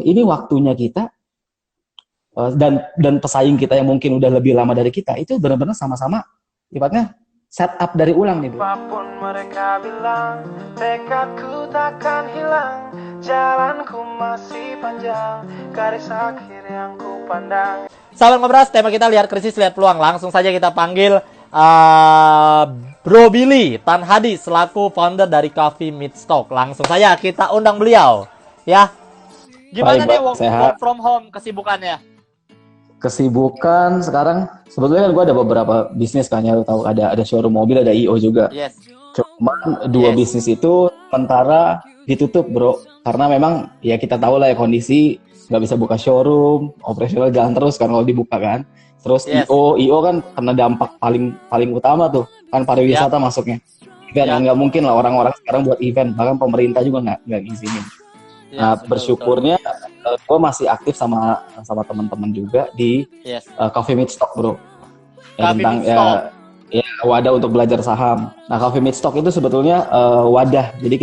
ini waktunya kita, dan pesaing kita yang mungkin udah lebih lama dari kita itu benar-benar sama-sama sifatnya setup dari ulang nih, bro. Apapun mereka bilang, tekadku takkan hilang, jalanku masih panjang, garis akhir yang ku pandang. Sahabat Ngobras, tema kita lihat krisis, lihat peluang. Langsung saja kita panggil Bro Billy Tanhadi selaku founder dari Coffee Meets Talk. Langsung saja kita undang beliau, ya. Gimana nih work from home kesibukannya? Kesibukan sekarang sebetulnya kan gue ada beberapa bisnis kan ya, tahu ada showroom mobil, ada IO juga. Yes. Cuman dua bisnis itu sementara ditutup, bro, karena memang ya kita tahu lah ya kondisi nggak bisa buka showroom, operasional jalan terus kan kalau dibuka kan. Terus IO kan kena dampak paling utama tuh kan pariwisata masuknya. Kan nggak mungkin lah orang-orang sekarang buat event, bahkan pemerintah juga nggak ngizinin. Nah, bersyukurnya gue masih aktif sama teman-teman juga di Coffee Meets Talk, bro. Tentang wadah untuk belajar saham. Nah, Coffee Meets Talk itu sebetulnya wadah. Jadi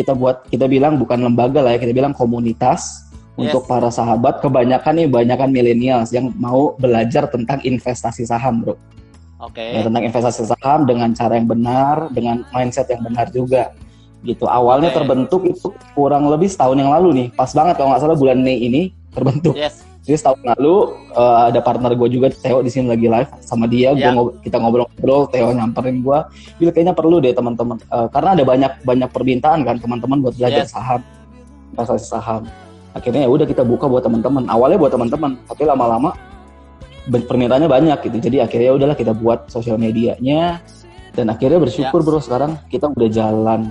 kita bilang bukan lembaga lah ya, kita bilang komunitas untuk para sahabat. Kebanyakan milenials yang mau belajar tentang investasi saham, bro. Ya, tentang investasi saham dengan cara yang benar, dengan mindset yang benar juga. Gitu. Awalnya terbentuk itu kurang lebih setahun yang lalu nih. Pas banget kalau nggak salah bulan Mei ini terbentuk. Jadi setahun lalu ada partner gue juga, Theo, di sini lagi live sama dia. Kita ngobrol-ngobrol, Theo nyamperin gue. Bila kayaknya perlu deh teman-teman, karena ada banyak permintaan kan teman-teman buat belajar saham, investasi saham. Akhirnya ya udah kita buka buat teman-teman. Awalnya buat teman-teman, tapi lama-lama permintaannya banyak gitu. Jadi akhirnya udahlah kita buat sosial medianya. Dan akhirnya bersyukur bro, sekarang kita udah jalan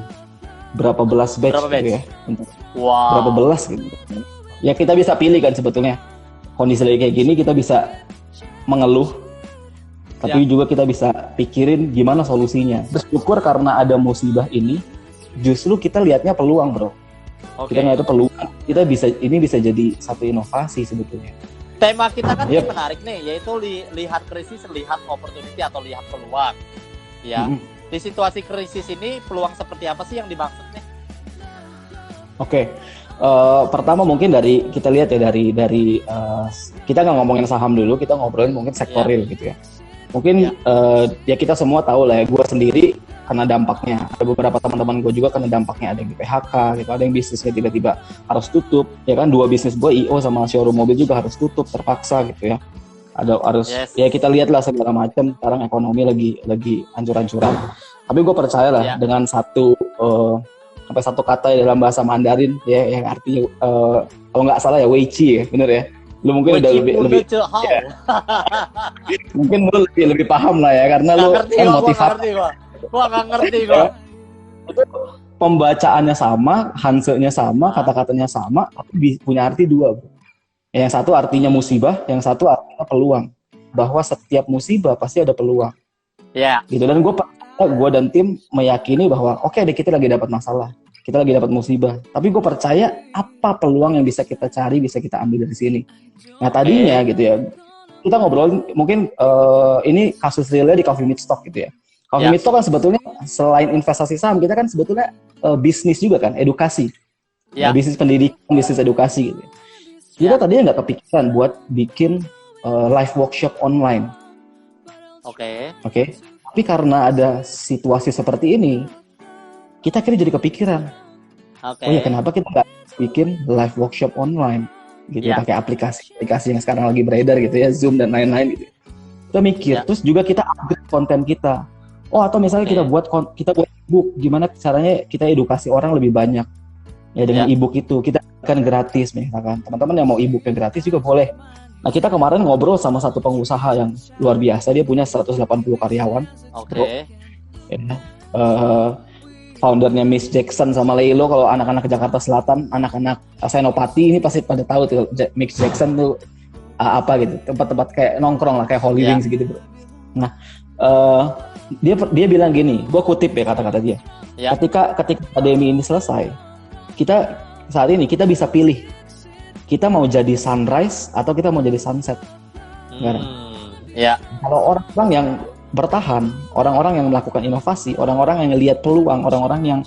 berapa belas batch gitu ya, berapa belas gitu. Ya kita bisa pilih kan sebetulnya kondisi lagi kayak gini, kita bisa mengeluh, tapi juga kita bisa pikirin gimana solusinya. Bersyukur karena ada musibah ini, justru kita lihatnya peluang, bro. Kita ngeliatnya peluang, ini bisa jadi satu inovasi sebetulnya. Tema kita kan ini menarik nih, yaitu lihat krisis, lihat opportunity atau lihat peluang, ya. Di situasi krisis ini peluang seperti apa sih yang dimaksud nih? Pertama mungkin kita lihat ya dari kita nggak ngomongin saham dulu, kita ngobrolin mungkin sektor real gitu ya. Mungkin ya kita semua tahu lah ya, gue sendiri kena dampaknya, ada beberapa teman-teman gue juga kena dampaknya, ada yang di PHK gitu, ada yang bisnisnya tiba-tiba harus tutup, ya kan, 2 bisnis gue IO sama showroom mobil juga harus tutup terpaksa gitu ya. Ya kita lihat lah segala macam, sekarang ekonomi lagi hancur-hancuran. Tapi gue percaya lah dengan satu kata ya dalam bahasa Mandarin ya, yang artinya kalau nggak salah ya Weiqi ya, bener ya. Lu mungkin udah lebih ya. Mungkin lu lebih paham lah ya, karena lu kan motivator. Gua nggak ngerti gua. Itu pembacaannya sama, hansanya sama, kata-katanya sama, tapi punya arti 2, bro. Yang satu artinya musibah, yang satu artinya peluang. Bahwa setiap musibah pasti ada peluang. Gitu. Dan gue dan tim meyakini bahwa deh, kita lagi dapat masalah, kita lagi dapat musibah. Tapi gue percaya apa peluang yang bisa kita cari, bisa kita ambil dari sini. Nah tadinya gitu ya, kita ngobrol mungkin ini kasus realnya di Coffee Meets Talk gitu ya. Coffee Meets Talk kan sebetulnya selain investasi saham, kita kan sebetulnya bisnis juga kan, edukasi. Bisnis pendidikan, bisnis edukasi gitu. Kita tadinya nggak kepikiran buat bikin live workshop online. Tapi karena ada situasi seperti ini, kita akhirnya jadi kepikiran. Ya kenapa kita nggak bikin live workshop online gitu, pakai aplikasi yang sekarang lagi beredar gitu ya, Zoom dan lain-lain gitu. Kita mikir, terus juga kita upgrade konten kita. Atau misalnya kita buat ebook, gimana caranya kita edukasi orang lebih banyak. Ya dengan ebook itu kita kan gratis misalkan. Teman-teman yang mau ebooknya gratis juga boleh. Nah, kita kemarin ngobrol sama satu pengusaha yang luar biasa, dia punya 180 karyawan. Foundernya Miss Jackson sama Leilo, kalau anak-anak Jakarta Selatan, anak-anak Senopati ini pasti pada tahu tuh Miss Jackson tuh apa gitu, tempat-tempat kayak nongkrong lah, kayak Holy Wings gitu, bro. Nah, dia bilang gini, gue kutip ya kata-kata dia. Ketika pandemi ini selesai, saat ini kita bisa pilih, kita mau jadi sunrise atau kita mau jadi sunset. Kalau orang yang bertahan, orang-orang yang melakukan inovasi, orang-orang yang lihat peluang, orang-orang yang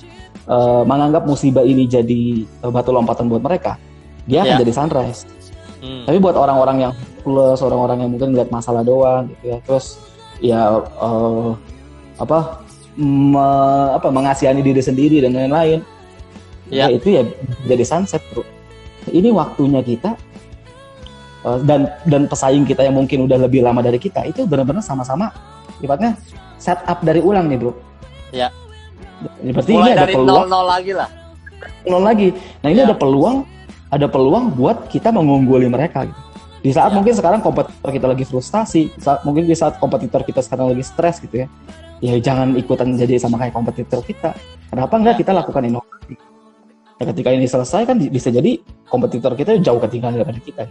menganggap musibah ini jadi batu lompatan buat mereka, dia akan jadi sunrise. Tapi buat orang-orang yang plus, orang-orang yang mungkin lihat masalah doang gitu ya, terus ya mengasihani diri sendiri dan lain-lain, ya itu ya jadi sunset bro. Ini waktunya kita dan pesaing kita yang mungkin udah lebih lama dari kita itu benar-benar sama-sama ibaratnya setup dari ulang nih bro. Ya. Berarti mulai ini ada dari peluang 0-0 lagi lah. 0 lagi. Nah ini ada peluang buat kita mengungguli mereka gitu. Di saat mungkin sekarang kompetitor kita lagi frustasi, mungkin di saat kompetitor kita sekarang lagi stres gitu ya. Ya jangan ikutan jadi sama kayak kompetitor kita. Kenapa enggak kita lakukan inovasi? Ya, ketika ini selesai kan bisa jadi kompetitor kita jauh ketinggalan daripada kita.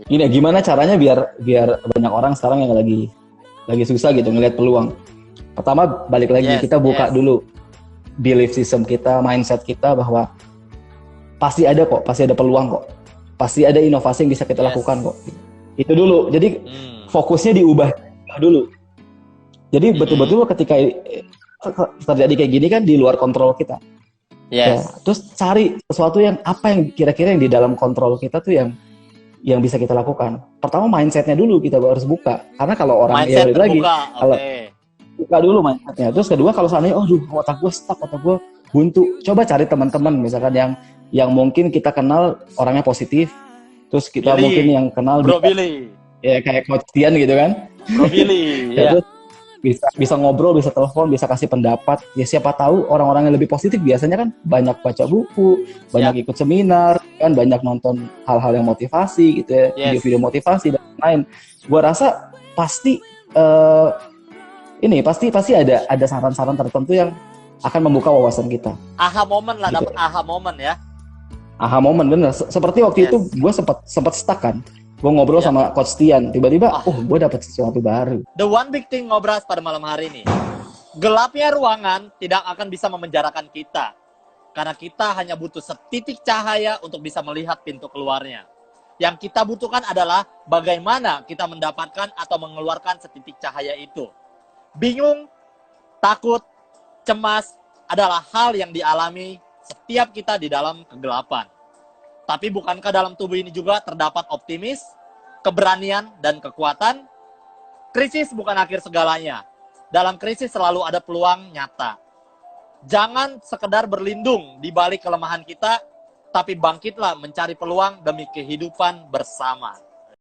Gini, gimana caranya biar banyak orang sekarang yang lagi susah gitu ngelihat peluang. Pertama balik lagi kita buka dulu belief system kita, mindset kita bahwa pasti ada peluang kok. Pasti ada inovasi yang bisa kita lakukan kok. Itu dulu. Jadi fokusnya diubah dulu. Jadi betul-betul ketika terjadi kayak gini kan di luar kontrol kita. Ya, terus cari sesuatu yang apa yang kira-kira yang di dalam kontrol kita tuh yang bisa kita lakukan. Pertama mindsetnya dulu kita harus buka. Karena kalau orang mindset lagi kalau buka dulu mindsetnya. Terus kedua kalau seandainya otak gue stuck, otak gue buntu, coba cari teman-teman misalkan yang mungkin kita kenal orangnya positif. Terus kita Billy. Mungkin yang kenal Bro Billy. Ya kayak Coach Tian gitu kan. Bro Billy. Terus bisa ngobrol, bisa telepon, bisa kasih pendapat. Ya siapa tahu orang-orang yang lebih positif biasanya kan banyak baca buku, banyak ikut seminar, kan banyak nonton hal-hal yang motivasi gitu ya, video-video motivasi dan lain. Gua rasa pasti pasti ada saran-saran tertentu yang akan membuka wawasan kita. Aha moment lah, gitu. Dapat aha moment ya. Aha moment bener. Seperti waktu itu gue sempat stuck kan. Gue ngobrol sama Coach Tian, tiba-tiba, gue dapet sesuatu baru. The one big thing Ngobras pada malam hari ini, gelapnya ruangan tidak akan bisa memenjarakan kita, karena kita hanya butuh setitik cahaya untuk bisa melihat pintu keluarnya. Yang kita butuhkan adalah bagaimana kita mendapatkan atau mengeluarkan setitik cahaya itu. Bingung, takut, cemas adalah hal yang dialami setiap kita di dalam kegelapan. Tapi bukankah dalam tubuh ini juga terdapat optimis, keberanian, dan kekuatan? Krisis bukan akhir segalanya. Dalam krisis selalu ada peluang nyata. Jangan sekedar berlindung di balik kelemahan kita, tapi bangkitlah mencari peluang demi kehidupan bersama.